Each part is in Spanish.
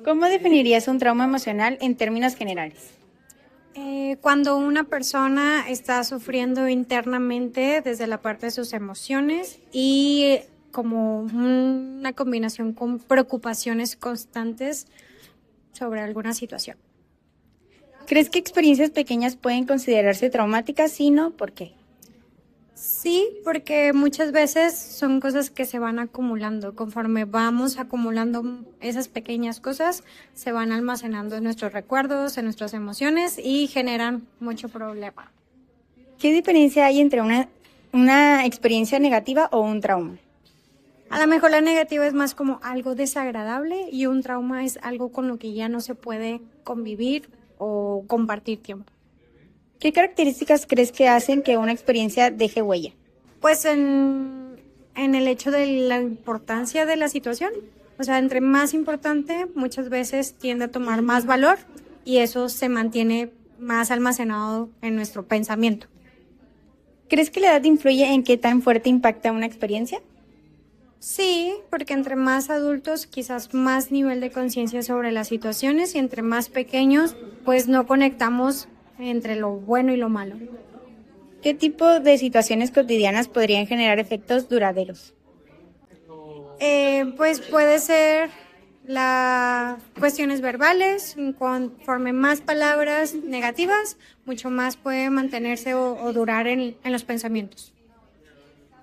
¿Cómo definirías un trauma emocional en términos generales? Cuando una persona está sufriendo internamente desde la parte de sus emociones y como una combinación con preocupaciones constantes sobre alguna situación. ¿Crees que experiencias pequeñas pueden considerarse traumáticas? Si no, ¿por qué? Sí, porque muchas veces son cosas que se van acumulando. Conforme vamos acumulando esas pequeñas cosas, se van almacenando en nuestros recuerdos, en nuestras emociones y generan mucho problema. ¿Qué diferencia hay entre una experiencia negativa o un trauma? A lo mejor la negativa es más como algo desagradable y un trauma es algo con lo que ya no se puede convivir o compartir tiempo. ¿Qué características crees que hacen que una experiencia deje huella? Pues en el hecho de la importancia de la situación. O sea, entre más importante, muchas veces tiende a tomar más valor y eso se mantiene más almacenado en nuestro pensamiento. ¿Crees que la edad influye en qué tan fuerte impacta una experiencia? Sí, porque entre más adultos, quizás más nivel de conciencia sobre las situaciones y entre más pequeños, pues no conectamos entre lo bueno y lo malo. ¿Qué tipo de situaciones cotidianas podrían generar efectos duraderos? Pues puede ser las cuestiones verbales, conforme más palabras negativas, mucho más puede mantenerse o durar en los pensamientos.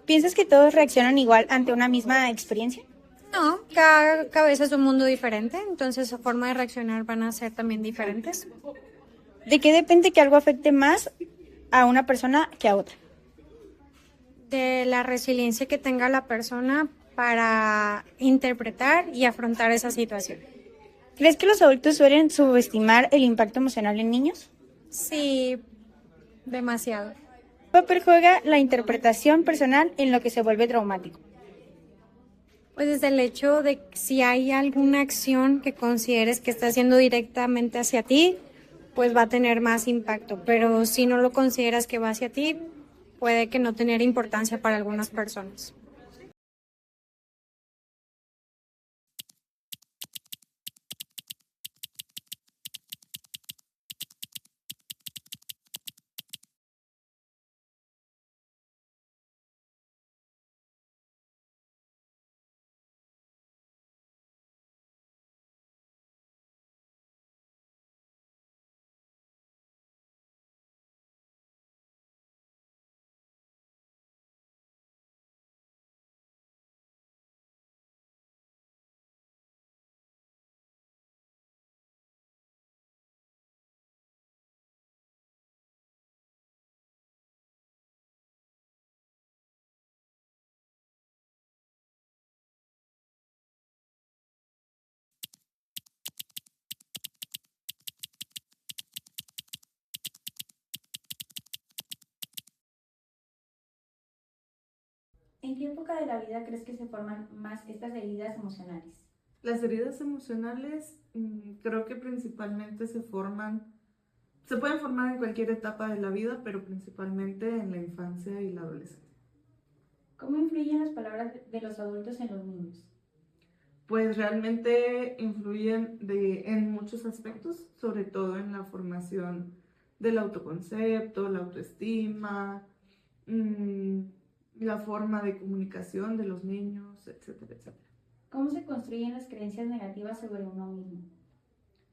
¿Piensas que todos reaccionan igual ante una misma experiencia? No, cada cabeza es un mundo diferente, entonces su forma de reaccionar van a ser también diferentes. ¿De qué depende que algo afecte más a una persona que a otra? De la resiliencia que tenga la persona para interpretar y afrontar esa situación. ¿Crees que los adultos suelen subestimar el impacto emocional en niños? Sí, demasiado. ¿Qué papel juega la interpretación personal en lo que se vuelve traumático? Pues desde el hecho de si hay alguna acción que consideres que está haciendo directamente hacia ti, pues va a tener más impacto, pero si no lo consideras que va hacia ti, puede que no tener importancia para algunas personas. ¿En qué época de la vida crees que se forman más estas heridas emocionales? Las heridas emocionales creo que principalmente se pueden formar en cualquier etapa de la vida, pero principalmente en la infancia y la adolescencia. ¿Cómo influyen las palabras de los adultos en los niños? Pues realmente influyen en muchos aspectos, sobre todo en la formación del autoconcepto, la autoestima, mm, la forma de comunicación de los niños, etcétera, etcétera. ¿Cómo se construyen las creencias negativas sobre uno mismo?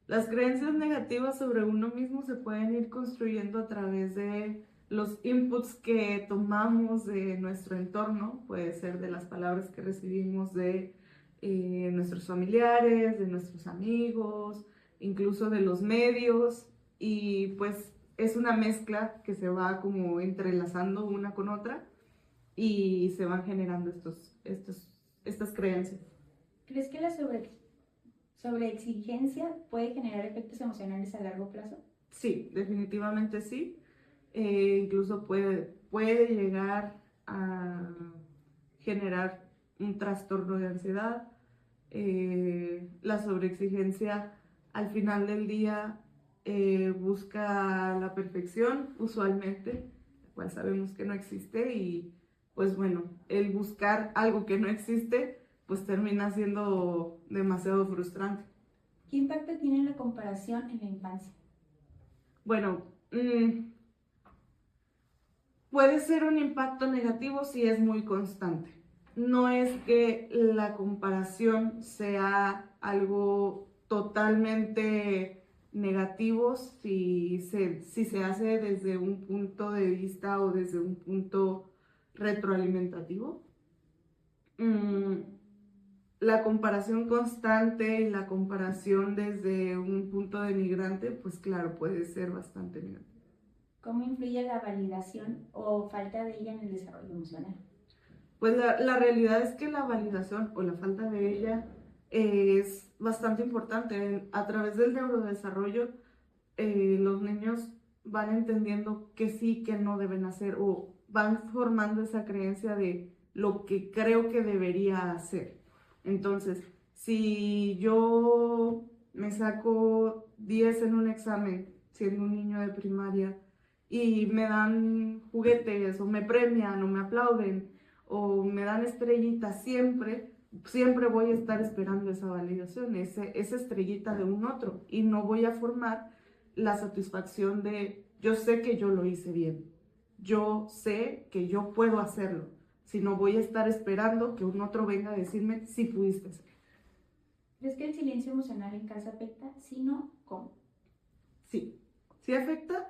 Las creencias negativas sobre uno mismo se pueden ir construyendo a través de los inputs que tomamos de nuestro entorno, puede ser de las palabras que recibimos de nuestros familiares, de nuestros amigos, incluso de los medios, y pues es una mezcla que se va como entrelazando una con otra y se van generando estas creencias. ¿Crees que la sobreexigencia puede generar efectos emocionales a largo plazo? Sí, definitivamente sí. Incluso puede llegar a generar un trastorno de ansiedad. La sobreexigencia al final del día busca la perfección, usualmente, la cual sabemos que no existe y pues bueno, el buscar algo que no existe pues termina siendo demasiado frustrante. ¿Qué impacto tiene la comparación en la infancia? Bueno, puede ser un impacto negativo si es muy constante. No es que la comparación sea algo totalmente negativo si se hace desde un punto de vista o desde un punto retroalimentativo. La comparación constante y la comparación desde un punto denigrante, pues claro, puede ser bastante negativo. ¿Cómo influye la validación o falta de ella en el desarrollo emocional? Pues la realidad es que la validación o la falta de ella es bastante importante. A través del neurodesarrollo, los niños van entendiendo que sí, que no deben hacer o van formando esa creencia de lo que creo que debería hacer. Entonces, si yo me saco 10 en un examen, siendo un niño de primaria, y me dan juguetes o me premian o me aplauden o me dan estrellitas siempre voy a estar esperando esa validación, esa estrellita de un otro, y no voy a formar la satisfacción de yo sé que yo lo hice bien, yo sé que yo puedo hacerlo, sino voy a estar esperando que un otro venga a decirme si pudiste hacerlo. ¿Crees que el silencio emocional en casa afecta? Si no, ¿cómo? Sí afecta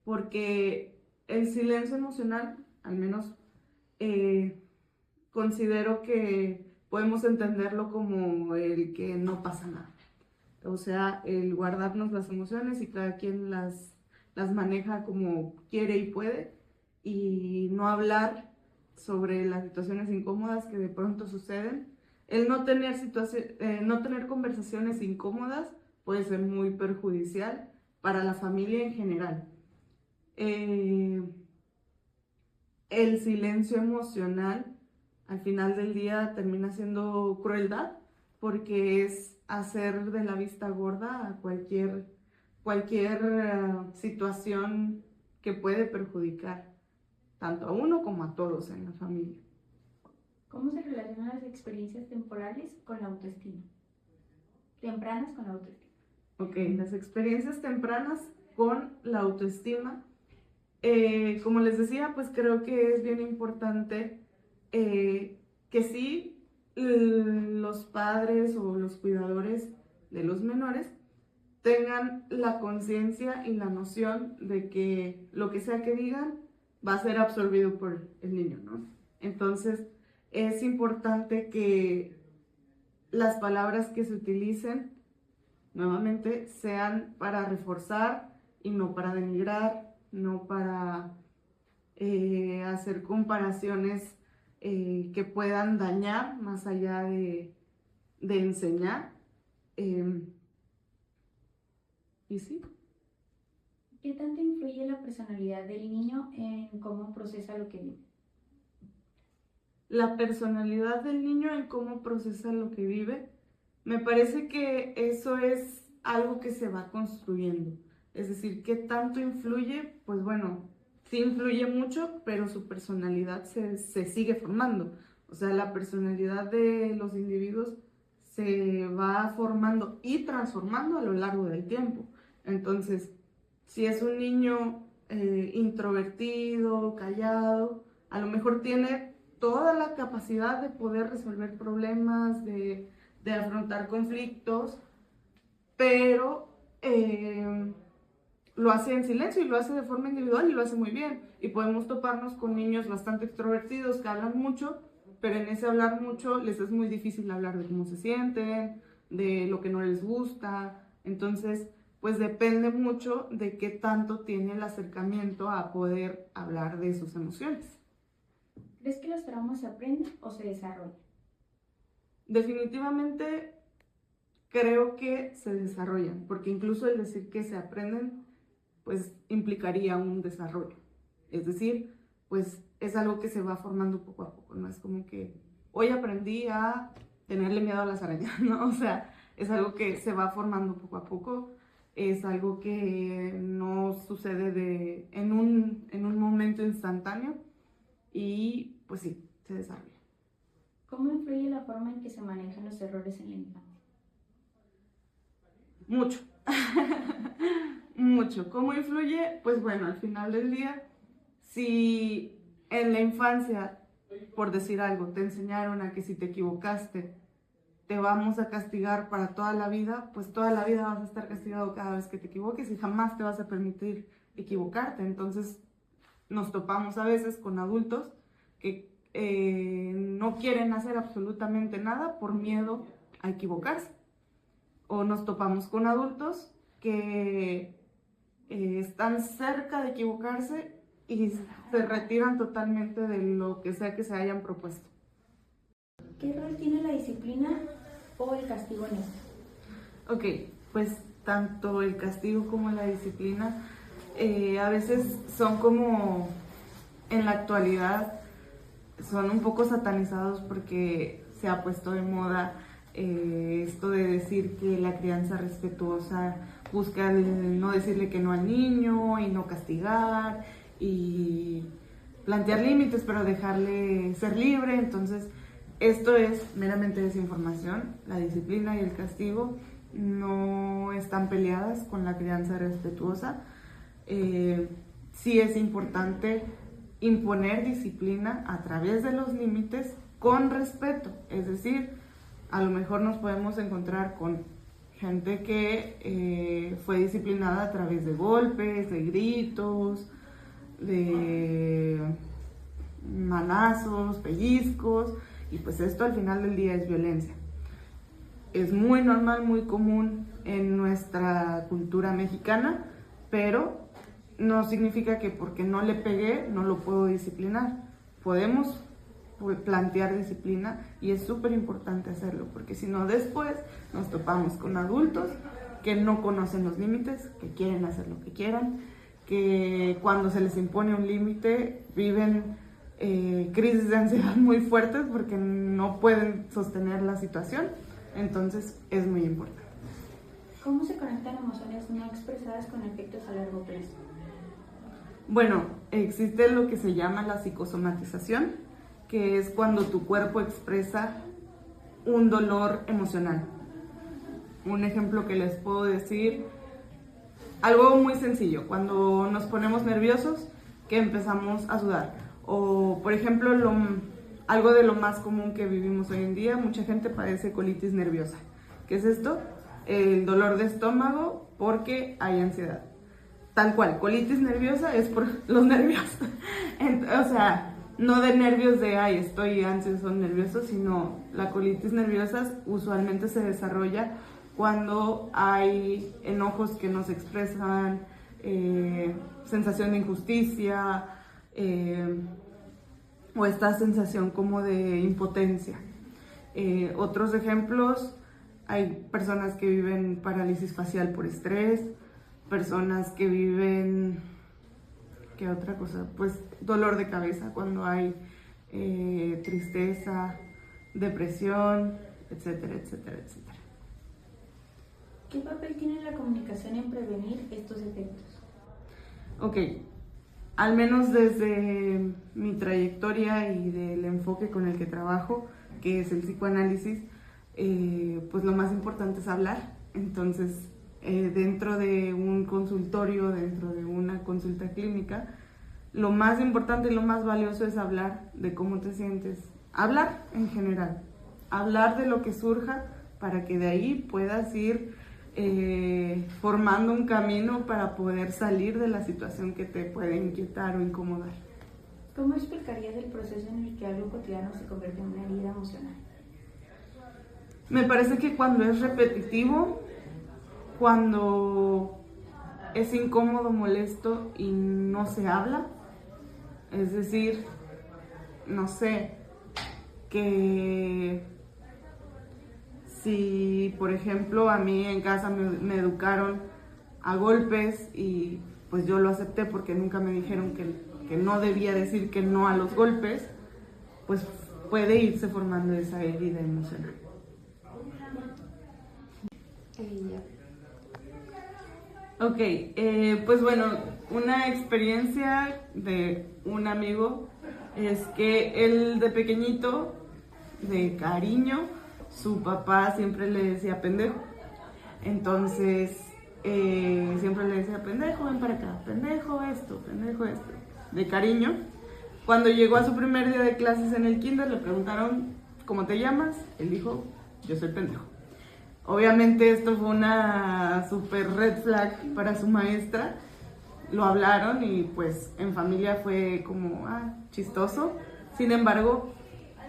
porque el silencio emocional, al menos considero que podemos entenderlo como el que no pasa nada. O sea, el guardarnos las emociones y cada quien las maneja como quiere y puede, y no hablar sobre las situaciones incómodas que de pronto suceden. El no tener conversaciones incómodas puede ser muy perjudicial para la familia en general. El silencio emocional al final del día termina siendo crueldad, porque es hacer de la vista gorda a cualquier situación que puede perjudicar tanto a uno como a todos en la familia. ¿Cómo se relacionan las experiencias temporales con la autoestima? Tempranas con la autoestima. Ok, las experiencias tempranas con la autoestima. Como les decía, pues creo que es bien importante que sí, los padres o los cuidadores de los menores tengan la conciencia y la noción de que lo que sea que digan va a ser absorbido por el niño, ¿no? Entonces, es importante que las palabras que se utilicen nuevamente sean para reforzar y no para denigrar, no para hacer comparaciones que puedan dañar más allá de enseñar. Y sí. ¿Qué tanto influye la personalidad del niño en cómo procesa lo que vive? La personalidad del niño en cómo procesa lo que vive, me parece que eso es algo que se va construyendo. Es decir, ¿qué tanto influye? Pues bueno, sí influye mucho, pero su personalidad se sigue formando. O sea, la personalidad de los individuos se va formando y transformando a lo largo del tiempo. Entonces, si es un niño introvertido, callado, a lo mejor tiene toda la capacidad de poder resolver problemas, de afrontar conflictos, pero lo hace en silencio y lo hace de forma individual y lo hace muy bien. Y podemos toparnos con niños bastante extrovertidos que hablan mucho, pero en ese hablar mucho les es muy difícil hablar de cómo se sienten, de lo que no les gusta. Entonces, pues depende mucho de qué tanto tiene el acercamiento a poder hablar de sus emociones. ¿Crees que los traumas se aprenden o se desarrollan? Definitivamente creo que se desarrollan, porque incluso el decir que se aprenden, pues implicaría un desarrollo. Es decir, pues es algo que se va formando poco a poco, no es como que hoy aprendí a tenerle miedo a las arañas, ¿no? O sea, es algo que se va formando poco a poco, es algo que no sucede en un momento instantáneo, y pues sí, se desarrolla. ¿Cómo influye la forma en que se manejan los errores en la infancia? Mucho. Mucho. ¿Cómo influye? Pues bueno, al final del día, si en la infancia, por decir algo, te enseñaron a que si te equivocaste, te vamos a castigar para toda la vida, pues toda la vida vas a estar castigado cada vez que te equivoques y jamás te vas a permitir equivocarte. Entonces nos topamos a veces con adultos que no quieren hacer absolutamente nada por miedo a equivocarse. O nos topamos con adultos que están cerca de equivocarse y se retiran totalmente de lo que sea que se hayan propuesto. ¿Qué rol tiene la disciplina o el castigo en esto? Ok, pues tanto el castigo como la disciplina a veces son como, en la actualidad, son un poco satanizados porque se ha puesto de moda esto de decir que la crianza respetuosa busca no decirle que no al niño y no castigar y plantear límites, pero dejarle ser libre. Entonces, esto es meramente desinformación. La disciplina y el castigo no están peleadas con la crianza respetuosa. Sí es importante imponer disciplina a través de los límites con respeto. Es decir, a lo mejor nos podemos encontrar con gente que fue disciplinada a través de golpes, de gritos, de manazos, pellizcos, y pues esto al final del día es violencia. Es muy normal, muy común en nuestra cultura mexicana, pero no significa que porque no le pegué no lo puedo disciplinar. Podemos plantear disciplina y es súper importante hacerlo, porque si no después nos topamos con adultos que no conocen los límites, que quieren hacer lo que quieran, que cuando se les impone un límite viven crisis de ansiedad muy fuertes porque no pueden sostener la situación. Entonces es muy importante. ¿Cómo se conectan emociones no expresadas con efectos a largo plazo? Bueno, existe lo que se llama la psicosomatización, que es cuando tu cuerpo expresa un dolor emocional. Un ejemplo que les puedo decir, algo muy sencillo, cuando nos ponemos nerviosos, que empezamos a sudar. O, por ejemplo, algo de lo más común que vivimos hoy en día, mucha gente padece colitis nerviosa. ¿Qué es esto? El dolor de estómago porque hay ansiedad. Tal cual, colitis nerviosa es por los nervios. O sea, no de nervios de, ay, estoy ansioso o nervioso, sino la colitis nerviosa usualmente se desarrolla cuando hay enojos que no se expresan, sensación de injusticia, o esta sensación como de impotencia. Otros ejemplos, hay personas que viven parálisis facial por estrés, personas que viven, ¿qué otra cosa? Pues dolor de cabeza cuando hay tristeza, depresión, etcétera, etcétera, etcétera. ¿Qué papel tiene la comunicación en prevenir estos efectos? Ok, al menos desde mi trayectoria y del enfoque con el que trabajo, que es el psicoanálisis, pues lo más importante es hablar. Entonces, dentro de un consultorio, dentro de una consulta clínica, lo más importante y lo más valioso es hablar de cómo te sientes. Hablar en general, hablar de lo que surja para que de ahí puedas ir formando un camino para poder salir de la situación que te puede inquietar o incomodar. ¿Cómo explicarías el proceso en el que algo cotidiano se convierte en una herida emocional? Me parece que cuando es repetitivo, cuando es incómodo, molesto y no se habla, es decir, no sé, que si, por ejemplo, a mí en casa me educaron a golpes y pues yo lo acepté porque nunca me dijeron que no debía decir que no a los golpes, pues puede irse formando esa herida emocional. Ok, pues bueno, una experiencia de un amigo es que él de pequeñito, de cariño, su papá siempre le decía pendejo. Entonces, siempre le decía, pendejo, ven para acá, pendejo esto, de cariño. Cuando llegó a su primer día de clases en el kinder, le preguntaron, ¿cómo te llamas? Él dijo, yo soy pendejo. Obviamente esto fue una super red flag para su maestra. Lo hablaron y pues en familia fue como, chistoso. Sin embargo,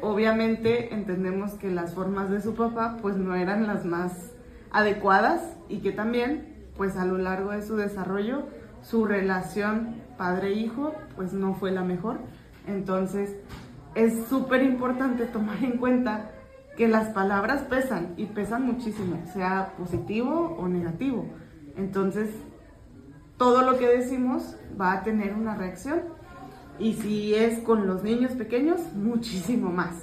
obviamente entendemos que las formas de su papá pues no eran las más adecuadas y que también pues a lo largo de su desarrollo su relación padre-hijo pues no fue la mejor. Entonces es súper importante tomar en cuenta que las palabras pesan y pesan muchísimo, sea positivo o negativo. Entonces todo lo que decimos va a tener una reacción y si es con los niños pequeños, muchísimo más.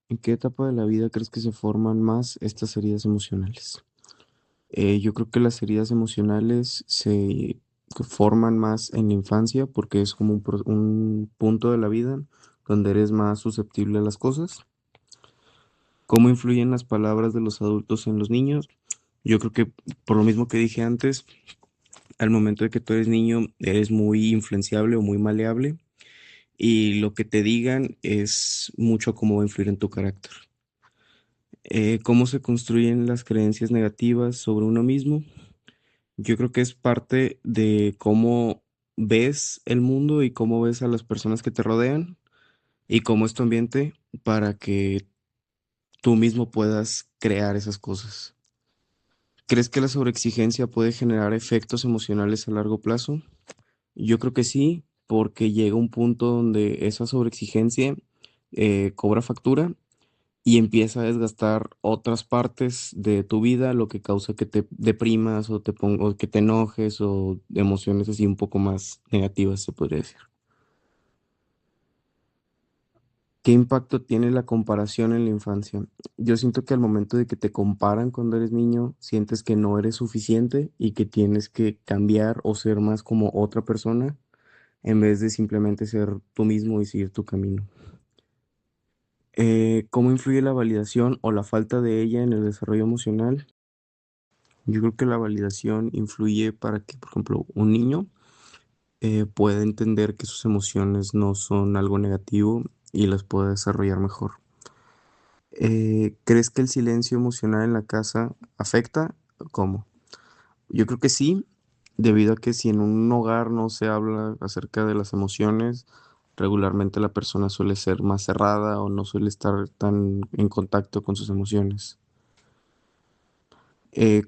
¿En qué etapa de la vida crees que se forman más estas heridas emocionales? Yo creo que las heridas emocionales se forman más en la infancia porque es como un punto de la vida donde eres más susceptible a las cosas. ¿Cómo influyen las palabras de los adultos en los niños? Yo creo que por lo mismo que dije antes, al momento de que tú eres niño, eres muy influenciable o muy maleable y lo que te digan es mucho cómo va a influir en tu carácter. ¿Cómo se construyen las creencias negativas sobre uno mismo? Yo creo que es parte de cómo ves el mundo y cómo ves a las personas que te rodean y cómo es tu ambiente para que tú mismo puedas crear esas cosas. ¿Crees que la sobreexigencia puede generar efectos emocionales a largo plazo? Yo creo que sí, porque llega un punto donde esa sobreexigencia cobra factura y empieza a desgastar otras partes de tu vida, lo que causa que te deprimas o que te enojes o emociones así un poco más negativas, se podría decir. ¿Qué impacto tiene la comparación en la infancia? Yo siento que al momento de que te comparan cuando eres niño, sientes que no eres suficiente y que tienes que cambiar o ser más como otra persona en vez de simplemente ser tú mismo y seguir tu camino. ¿Cómo influye la validación o la falta de ella en el desarrollo emocional? Yo creo que la validación influye para que, por ejemplo, un niño pueda entender que sus emociones no son algo negativo y las pueda desarrollar mejor. ¿Crees que el silencio emocional en la casa afecta? ¿Cómo? Yo creo que sí, debido a que si en un hogar no se habla acerca de las emociones, regularmente la persona suele ser más cerrada o no suele estar tan en contacto con sus emociones.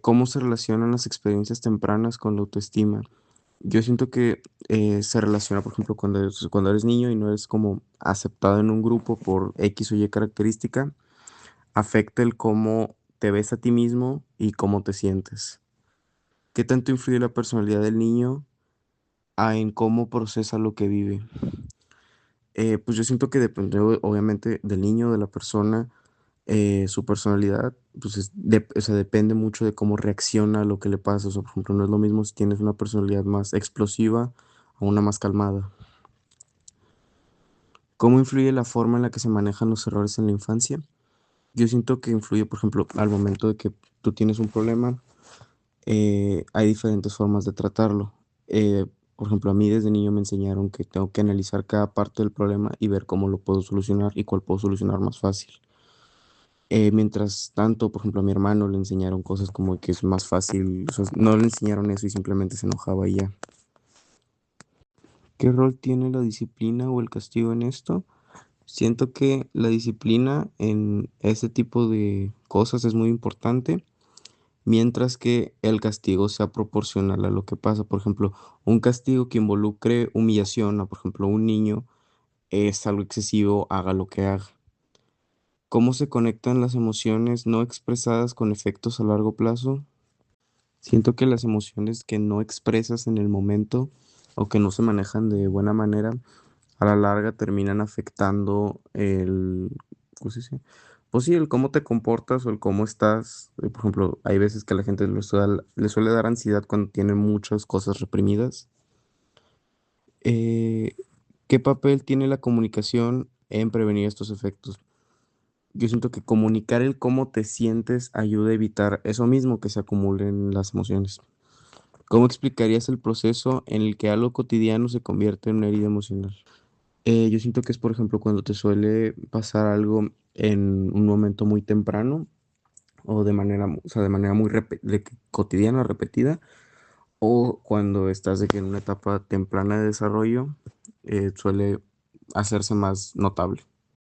¿Cómo se relacionan las experiencias tempranas con la autoestima? Yo siento que se relaciona, por ejemplo, cuando eres niño y no eres como aceptado en un grupo por X o Y característica, afecta el cómo te ves a ti mismo y cómo te sientes. ¿Qué tanto influye la personalidad del niño en cómo procesa lo que vive? Pues yo siento que depende obviamente del niño, de la persona, su personalidad, pues o sea, depende mucho de cómo reacciona a lo que le pasa. O sea, por ejemplo, no es lo mismo si tienes una personalidad más explosiva o una más calmada. ¿Cómo influye la forma en la que se manejan los errores en la infancia? Yo siento que influye, por ejemplo, al momento de que tú tienes un problema, hay diferentes formas de tratarlo. Eh, por ejemplo, a mí desde niño me enseñaron que tengo que analizar cada parte del problema y ver cómo lo puedo solucionar y cuál puedo solucionar más fácil. Mientras tanto, por ejemplo, a mi hermano le enseñaron cosas como que es más fácil, o sea, no le enseñaron eso y simplemente se enojaba y ya. ¿Qué rol tiene la disciplina o el castigo en esto? Siento que la disciplina en este tipo de cosas es muy importante, mientras que el castigo sea proporcional a lo que pasa. Por ejemplo, un castigo que involucre humillación a, por ejemplo, un niño es algo excesivo, haga lo que haga. ¿Cómo se conectan las emociones no expresadas con efectos a largo plazo? Siento que las emociones que no expresas en el momento o que no se manejan de buena manera, a la larga terminan afectando ¿cómo se dice? pues sí, el cómo te comportas o el cómo estás. Por ejemplo, hay veces que a la gente le suele dar ansiedad cuando tiene muchas cosas reprimidas. Eh, ¿Qué papel tiene la comunicación en prevenir estos efectos? Yo siento que comunicar el cómo te sientes ayuda a evitar eso mismo, que se acumulen las emociones. ¿Cómo explicarías el proceso en el que algo cotidiano se convierte en una herida emocional? Yo siento que es, por ejemplo, cuando te suele pasar algo en un momento muy temprano o de manera, o sea, de manera muy cotidiana, repetida, o cuando estás de que en una etapa temprana de desarrollo, suele hacerse más notable.